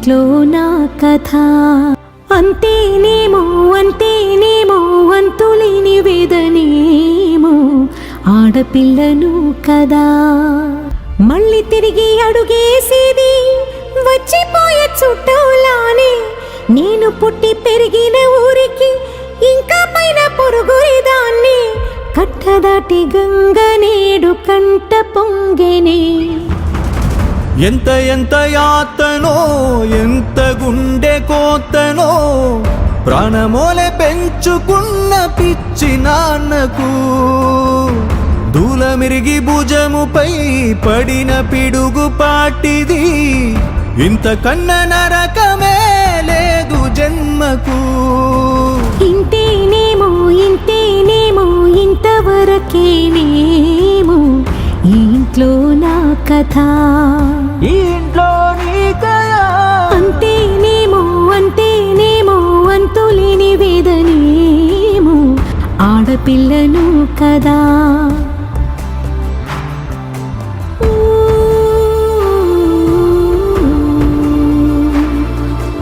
ఇంట్లో నా కథ అంతేనేమో అంతేనేమో అంతులేని వేదనేమో ఆడపిల్లను కదా మళ్ళీ తిరిగి అడుగేసేది వచ్చిపోయే చుట్టూలానే నేను పుట్టి పెరిగిన ఊరికి ఇంకా పైన పొరుగురిదాన్ని కట్టదాటి గంగ నేడు కంట పొంగెనే ఎంత ఎంత యాతనో ఎంత గుండె కోతనో ప్రాణమోలే పెంచుకున్న పిచ్చి నాన్నకు దూలమిరిగి భుజముపై పడిన పిడుగు పాటిది ఇంత కన్న నరకమే లేదు జన్మకు ఇంతేనేమో ఇంతేనేమో ఇంతవరకేనేమో ఈ ఇంట్లో నా కథ ఈ ఇంట్లో నీ కథ అంతేనేమో అంతేనేమో అంతులేని వేదనేమో ఆడపిల్లను కదా